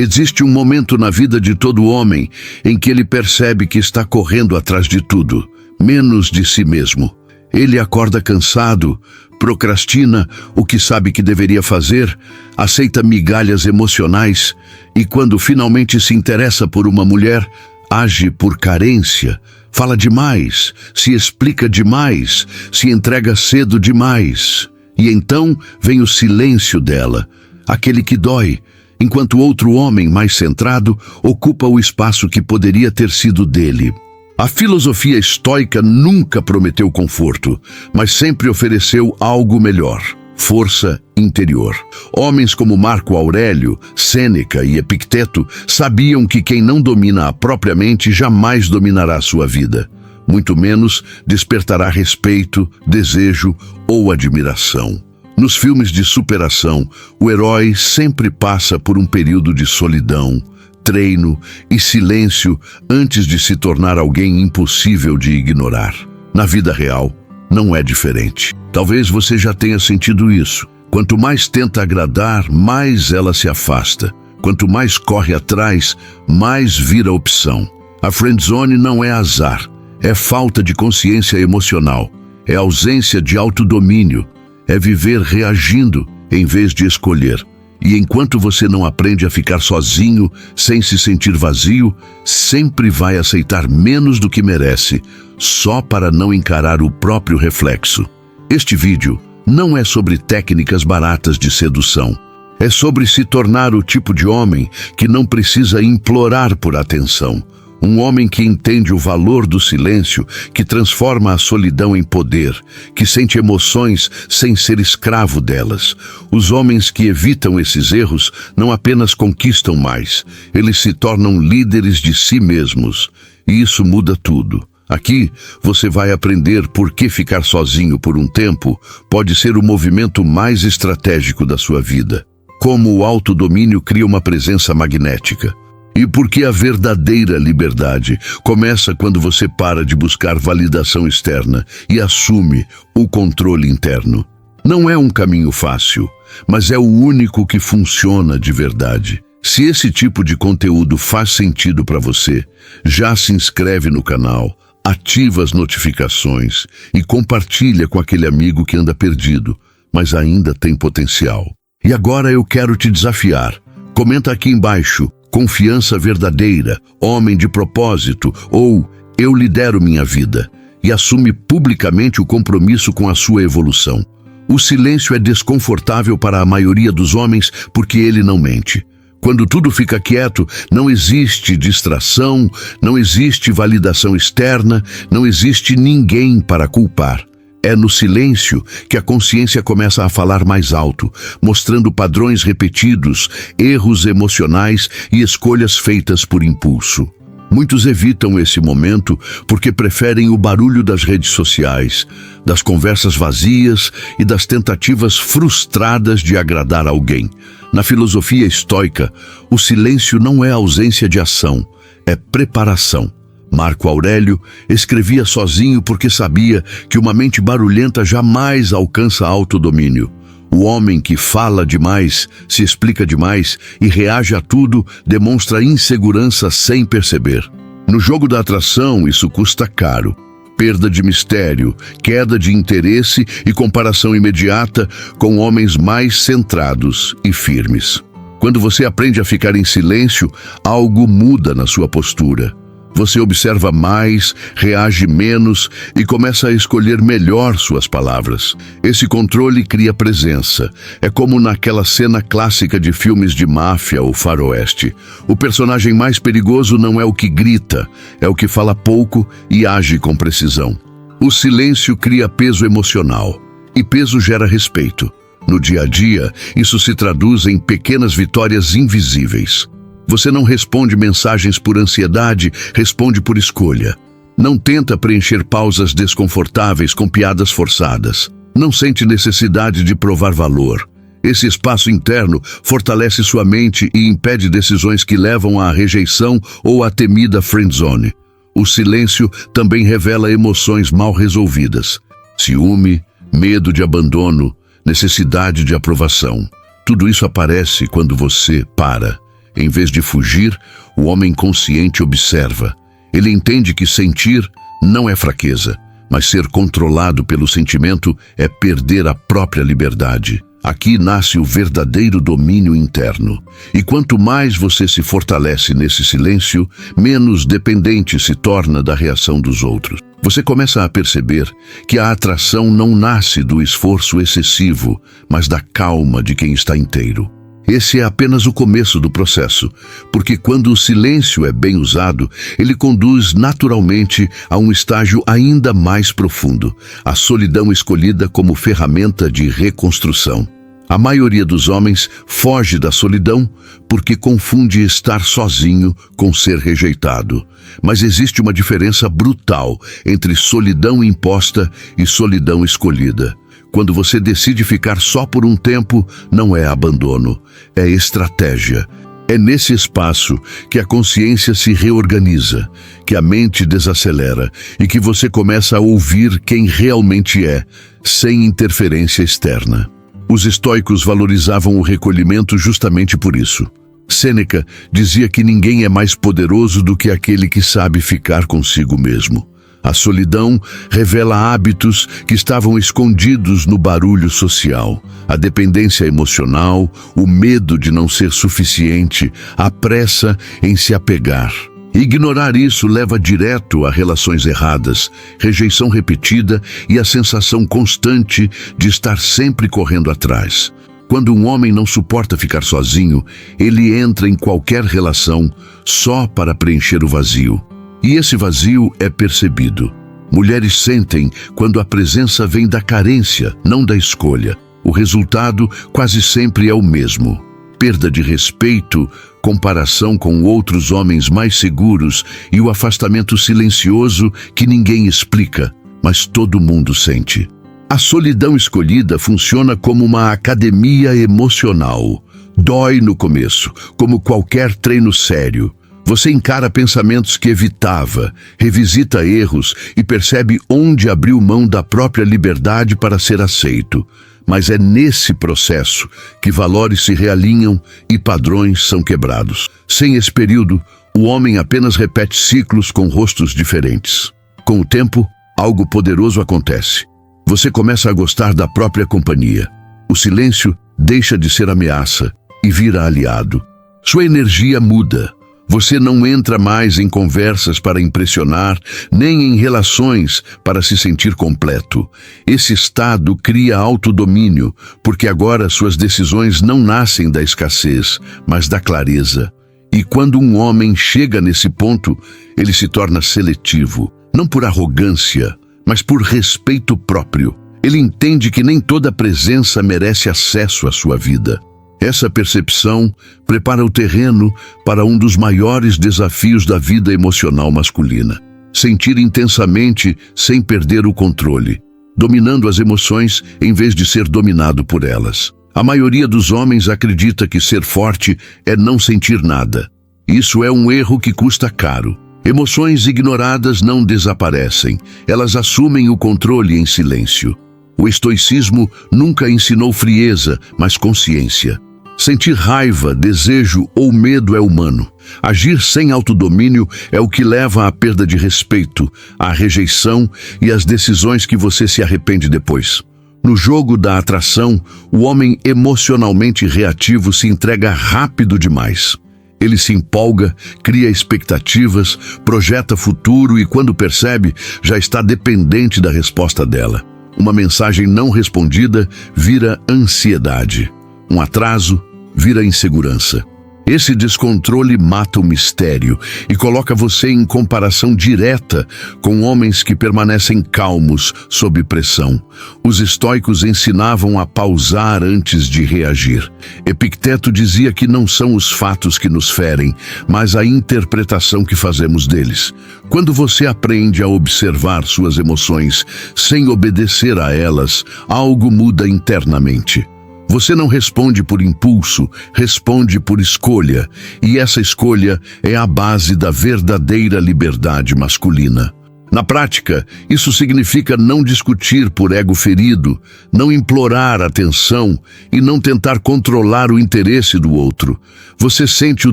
Existe um momento na vida de todo homem em que ele percebe que está correndo atrás de tudo, menos de si mesmo. Ele acorda cansado, procrastina o que sabe que deveria fazer, aceita migalhas emocionais e, quando finalmente se interessa por uma mulher, age por carência, fala demais, se explica demais, se entrega cedo demais. E então vem o silêncio dela, aquele que dói, enquanto outro homem mais centrado ocupa o espaço que poderia ter sido dele. A filosofia estoica nunca prometeu conforto, mas sempre ofereceu algo melhor: força interior. Homens como Marco Aurélio, Sêneca e Epicteto sabiam que quem não domina a própria mente jamais dominará a sua vida, muito menos despertará respeito, desejo ou admiração. Nos filmes de superação, o herói sempre passa por um período de solidão, treino e silêncio antes de se tornar alguém impossível de ignorar. Na vida real, não é diferente. Talvez você já tenha sentido isso. Quanto mais tenta agradar, mais ela se afasta. Quanto mais corre atrás, mais vira opção. A friendzone não é azar, é falta de consciência emocional, é ausência de autodomínio, é viver reagindo em vez de escolher. E enquanto você não aprende a ficar sozinho, sem se sentir vazio, sempre vai aceitar menos do que merece, só para não encarar o próprio reflexo. Este vídeo não é sobre técnicas baratas de sedução. É sobre se tornar o tipo de homem que não precisa implorar por atenção. Um homem que entende o valor do silêncio, que transforma a solidão em poder, que sente emoções sem ser escravo delas. Os homens que evitam esses erros não apenas conquistam mais, eles se tornam líderes de si mesmos. E isso muda tudo. Aqui, você vai aprender por que ficar sozinho por um tempo pode ser o movimento mais estratégico da sua vida. Como o autodomínio cria uma presença magnética. E porque a verdadeira liberdade começa quando você para de buscar validação externa e assume o controle interno. Não é um caminho fácil, mas é o único que funciona de verdade. Se esse tipo de conteúdo faz sentido para você, já se inscreve no canal, ativa as notificações e compartilha com aquele amigo que anda perdido, mas ainda tem potencial. E agora eu quero te desafiar. Comenta aqui embaixo: confiança verdadeira, homem de propósito, ou eu lidero minha vida, e assume publicamente o compromisso com a sua evolução. O silêncio é desconfortável para a maioria dos homens porque ele não mente. Quando tudo fica quieto, não existe distração, não existe validação externa, não existe ninguém para culpar. É no silêncio que a consciência começa a falar mais alto, mostrando padrões repetidos, erros emocionais e escolhas feitas por impulso. Muitos evitam esse momento porque preferem o barulho das redes sociais, das conversas vazias e das tentativas frustradas de agradar alguém. Na filosofia estoica, o silêncio não é ausência de ação, é preparação. Marco Aurélio escrevia sozinho porque sabia que uma mente barulhenta jamais alcança autodomínio. O homem que fala demais, se explica demais e reage a tudo demonstra insegurança sem perceber. No jogo da atração, isso custa caro. Perda de mistério, queda de interesse e comparação imediata com homens mais centrados e firmes. Quando você aprende a ficar em silêncio, algo muda na sua postura. Você observa mais, reage menos e começa a escolher melhor suas palavras. Esse controle cria presença. É como naquela cena clássica de filmes de máfia ou faroeste. O personagem mais perigoso não é o que grita, é o que fala pouco e age com precisão. O silêncio cria peso emocional, e peso gera respeito. No dia a dia, isso se traduz em pequenas vitórias invisíveis. Você não responde mensagens por ansiedade, responde por escolha. Não tenta preencher pausas desconfortáveis com piadas forçadas. Não sente necessidade de provar valor. Esse espaço interno fortalece sua mente e impede decisões que levam à rejeição ou à temida friendzone. O silêncio também revela emoções mal resolvidas. Ciúme, medo de abandono, necessidade de aprovação. Tudo isso aparece quando você para. Em vez de fugir, o homem consciente observa. Ele entende que sentir não é fraqueza, mas ser controlado pelo sentimento é perder a própria liberdade. Aqui nasce o verdadeiro domínio interno. E quanto mais você se fortalece nesse silêncio, menos dependente se torna da reação dos outros. Você começa a perceber que a atração não nasce do esforço excessivo, mas da calma de quem está inteiro. Esse é apenas o começo do processo, porque quando o silêncio é bem usado, ele conduz naturalmente a um estágio ainda mais profundo, a solidão escolhida como ferramenta de reconstrução. A maioria dos homens foge da solidão porque confunde estar sozinho com ser rejeitado. Mas existe uma diferença brutal entre solidão imposta e solidão escolhida. Quando você decide ficar só por um tempo, não é abandono, é estratégia. É nesse espaço que a consciência se reorganiza, que a mente desacelera e que você começa a ouvir quem realmente é, sem interferência externa. Os estoicos valorizavam o recolhimento justamente por isso. Sêneca dizia que ninguém é mais poderoso do que aquele que sabe ficar consigo mesmo. A solidão revela hábitos que estavam escondidos no barulho social. A dependência emocional, o medo de não ser suficiente, a pressa em se apegar. Ignorar isso leva direto a relações erradas, rejeição repetida e a sensação constante de estar sempre correndo atrás. Quando um homem não suporta ficar sozinho, ele entra em qualquer relação só para preencher o vazio. E esse vazio é percebido. Mulheres sentem quando a presença vem da carência, não da escolha. O resultado quase sempre é o mesmo: perda de respeito, comparação com outros homens mais seguros e o afastamento silencioso que ninguém explica, mas todo mundo sente. A solidão escolhida funciona como uma academia emocional. Dói no começo, como qualquer treino sério. Você encara pensamentos que evitava, revisita erros e percebe onde abriu mão da própria liberdade para ser aceito. Mas é nesse processo que valores se realinham e padrões são quebrados. Sem esse período, o homem apenas repete ciclos com rostos diferentes. Com o tempo, algo poderoso acontece. Você começa a gostar da própria companhia. O silêncio deixa de ser ameaça e vira aliado. Sua energia muda. Você não entra mais em conversas para impressionar, nem em relações para se sentir completo. Esse estado cria autodomínio, porque agora suas decisões não nascem da escassez, mas da clareza. E quando um homem chega nesse ponto, ele se torna seletivo, não por arrogância, mas por respeito próprio. Ele entende que nem toda presença merece acesso à sua vida. Essa percepção prepara o terreno para um dos maiores desafios da vida emocional masculina: sentir intensamente sem perder o controle, dominando as emoções em vez de ser dominado por elas. A maioria dos homens acredita que ser forte é não sentir nada. Isso é um erro que custa caro. Emoções ignoradas não desaparecem, elas assumem o controle em silêncio. O estoicismo nunca ensinou frieza, mas consciência. Sentir raiva, desejo ou medo é humano. Agir sem autodomínio é o que leva à perda de respeito, à rejeição e às decisões que você se arrepende depois. No jogo da atração, o homem emocionalmente reativo se entrega rápido demais. Ele se empolga, cria expectativas, projeta futuro e, quando percebe, já está dependente da resposta dela. Uma mensagem não respondida vira ansiedade. Um atraso vira insegurança. Esse descontrole mata o mistério e coloca você em comparação direta com homens que permanecem calmos sob pressão. Os estoicos ensinavam a pausar antes de reagir. Epicteto dizia que não são os fatos que nos ferem, mas a interpretação que fazemos deles. Quando você aprende a observar suas emoções sem obedecer a elas, algo muda internamente. Você não responde por impulso, responde por escolha, e essa escolha é a base da verdadeira liberdade masculina. Na prática, isso significa não discutir por ego ferido, não implorar atenção e não tentar controlar o interesse do outro. Você sente o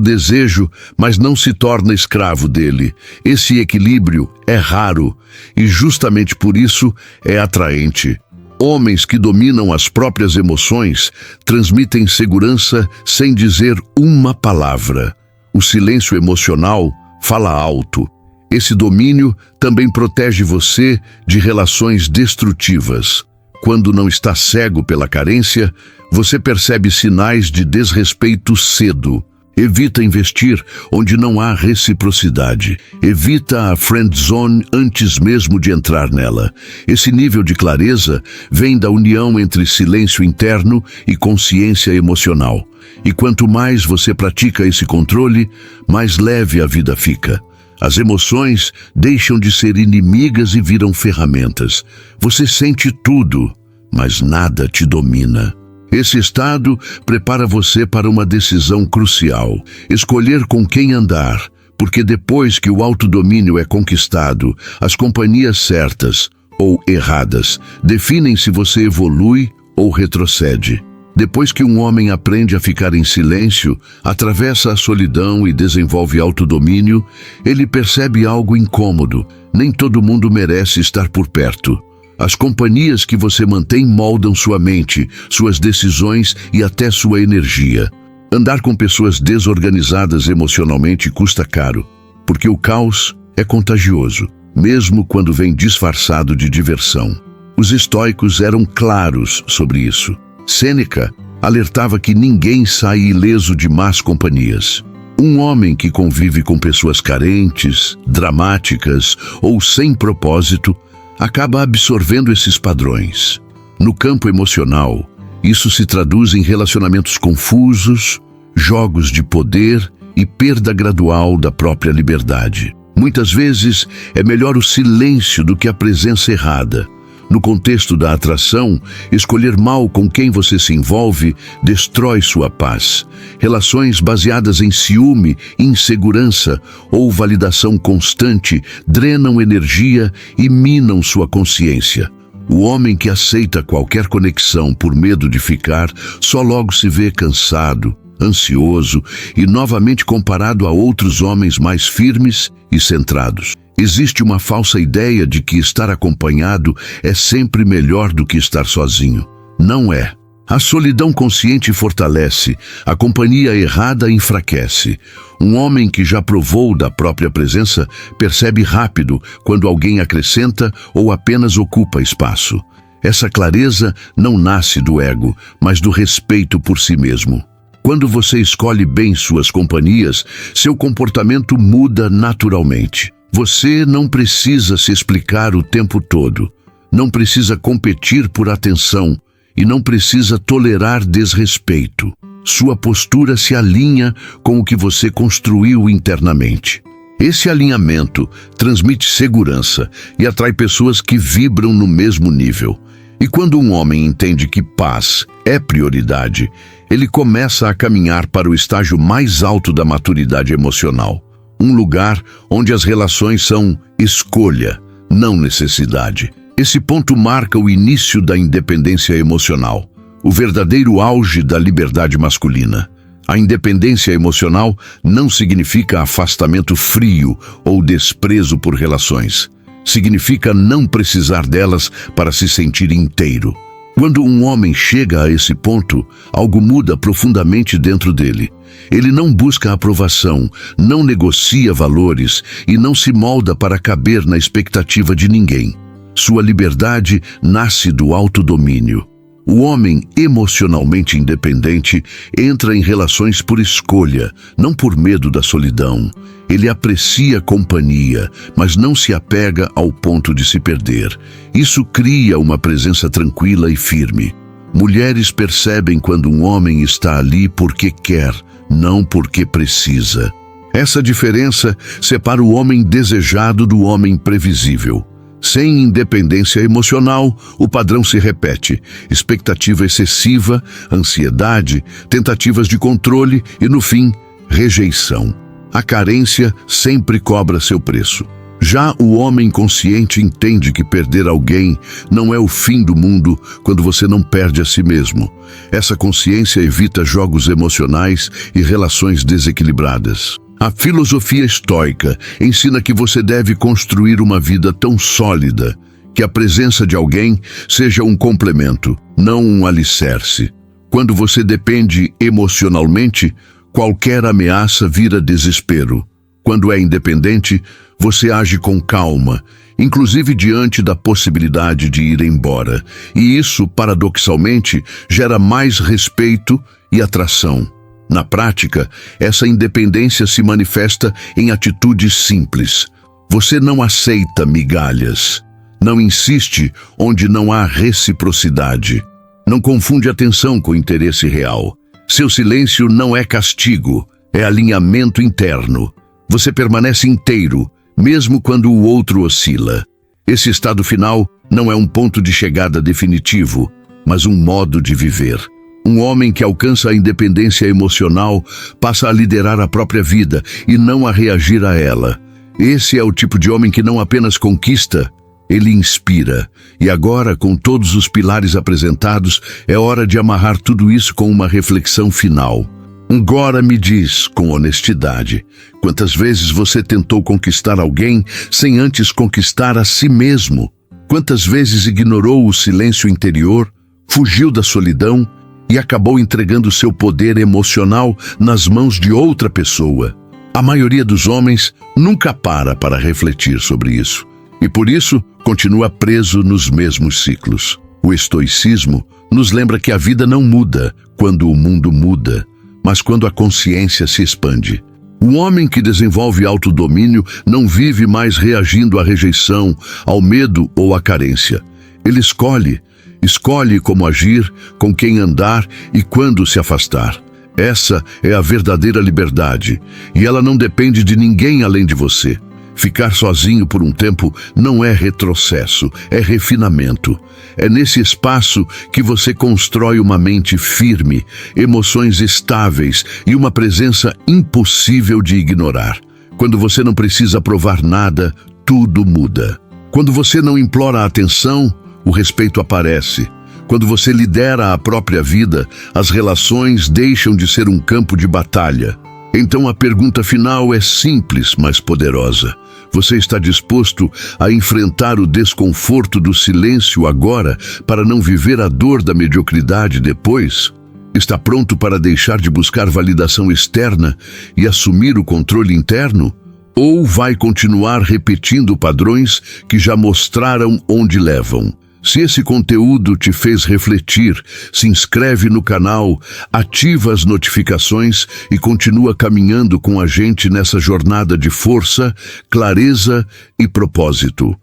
desejo, mas não se torna escravo dele. Esse equilíbrio é raro e justamente por isso é atraente. Homens que dominam as próprias emoções transmitem segurança sem dizer uma palavra. O silêncio emocional fala alto. Esse domínio também protege você de relações destrutivas. Quando não está cego pela carência, você percebe sinais de desrespeito cedo. Evita investir onde não há reciprocidade. Evita a friend zone antes mesmo de entrar nela. Esse nível de clareza vem da união entre silêncio interno e consciência emocional. E quanto mais você pratica esse controle, mais leve a vida fica. As emoções deixam de ser inimigas e viram ferramentas. Você sente tudo, mas nada te domina. Esse estado prepara você para uma decisão crucial: escolher com quem andar, porque depois que o autodomínio é conquistado, as companhias certas ou erradas definem se você evolui ou retrocede. Depois que um homem aprende a ficar em silêncio, atravessa a solidão e desenvolve autodomínio, ele percebe algo incômodo: nem todo mundo merece estar por perto. As companhias que você mantém moldam sua mente, suas decisões e até sua energia. Andar com pessoas desorganizadas emocionalmente custa caro, porque o caos é contagioso, mesmo quando vem disfarçado de diversão. Os estoicos eram claros sobre isso. Sêneca alertava que ninguém sai ileso de más companhias. Um homem que convive com pessoas carentes, dramáticas ou sem propósito acaba absorvendo esses padrões. No campo emocional, isso se traduz em relacionamentos confusos, jogos de poder e perda gradual da própria liberdade. Muitas vezes é melhor o silêncio do que a presença errada. No contexto da atração, escolher mal com quem você se envolve destrói sua paz. Relações baseadas em ciúme, insegurança ou validação constante drenam energia e minam sua consciência. O homem que aceita qualquer conexão por medo de ficar, só logo se vê cansado, ansioso e novamente comparado a outros homens mais firmes e centrados. Existe uma falsa ideia de que estar acompanhado é sempre melhor do que estar sozinho. Não é. A solidão consciente fortalece, a companhia errada enfraquece. Um homem que já provou da própria presença percebe rápido quando alguém acrescenta ou apenas ocupa espaço. Essa clareza não nasce do ego, mas do respeito por si mesmo. Quando você escolhe bem suas companhias, seu comportamento muda naturalmente. Você não precisa se explicar o tempo todo, não precisa competir por atenção e não precisa tolerar desrespeito. Sua postura se alinha com o que você construiu internamente. Esse alinhamento transmite segurança e atrai pessoas que vibram no mesmo nível. E quando um homem entende que paz é prioridade, ele começa a caminhar para o estágio mais alto da maturidade emocional. Um lugar onde as relações são escolha, não necessidade. Esse ponto marca o início da independência emocional, o verdadeiro auge da liberdade masculina. A independência emocional não significa afastamento frio ou desprezo por relações. Significa não precisar delas para se sentir inteiro. Quando um homem chega a esse ponto, algo muda profundamente dentro dele. Ele não busca aprovação, não negocia valores e não se molda para caber na expectativa de ninguém. Sua liberdade nasce do autodomínio. O homem emocionalmente independente entra em relações por escolha, não por medo da solidão. Ele aprecia companhia, mas não se apega ao ponto de se perder. Isso cria uma presença tranquila e firme. Mulheres percebem quando um homem está ali porque quer, não porque precisa. Essa diferença separa o homem desejado do homem previsível. Sem independência emocional, o padrão se repete: expectativa excessiva, ansiedade, tentativas de controle e, no fim, rejeição. A carência sempre cobra seu preço. Já o homem consciente entende que perder alguém não é o fim do mundo quando você não perde a si mesmo. Essa consciência evita jogos emocionais e relações desequilibradas. A filosofia estoica ensina que você deve construir uma vida tão sólida que a presença de alguém seja um complemento, não um alicerce. Quando você depende emocionalmente, qualquer ameaça vira desespero. Quando é independente, você age com calma, inclusive diante da possibilidade de ir embora. E isso, paradoxalmente, gera mais respeito e atração. Na prática, essa independência se manifesta em atitudes simples. Você não aceita migalhas. Não insiste onde não há reciprocidade. Não confunde atenção com interesse real. Seu silêncio não é castigo, é alinhamento interno. Você permanece inteiro, mesmo quando o outro oscila. Esse estado final não é um ponto de chegada definitivo, mas um modo de viver. Um homem que alcança a independência emocional passa a liderar a própria vida e não a reagir a ela. Esse é o tipo de homem que não apenas conquista, ele inspira. E agora, com todos os pilares apresentados, é hora de amarrar tudo isso com uma reflexão final. Agora me diz, com honestidade, quantas vezes você tentou conquistar alguém sem antes conquistar a si mesmo? Quantas vezes ignorou o silêncio interior, fugiu da solidão e acabou entregando seu poder emocional nas mãos de outra pessoa? A maioria dos homens nunca para refletir sobre isso. E por isso, continua preso nos mesmos ciclos. O estoicismo nos lembra que a vida não muda quando o mundo muda, mas quando a consciência se expande. O homem que desenvolve autodomínio não vive mais reagindo à rejeição, ao medo ou à carência. Ele escolhe como agir, com quem andar e quando se afastar. Essa é a verdadeira liberdade, e ela não depende de ninguém além de você. Ficar sozinho por um tempo não é retrocesso, é refinamento. É nesse espaço que você constrói uma mente firme, emoções estáveis e uma presença impossível de ignorar. Quando você não precisa provar nada, tudo muda. Quando você não implora a atenção, o respeito aparece. Quando você lidera a própria vida, as relações deixam de ser um campo de batalha. Então a pergunta final é simples, mas poderosa. Você está disposto a enfrentar o desconforto do silêncio agora para não viver a dor da mediocridade depois? Está pronto para deixar de buscar validação externa e assumir o controle interno? Ou vai continuar repetindo padrões que já mostraram onde levam? Se esse conteúdo te fez refletir, se inscreve no canal, ativa as notificações e continua caminhando com a gente nessa jornada de força, clareza e propósito.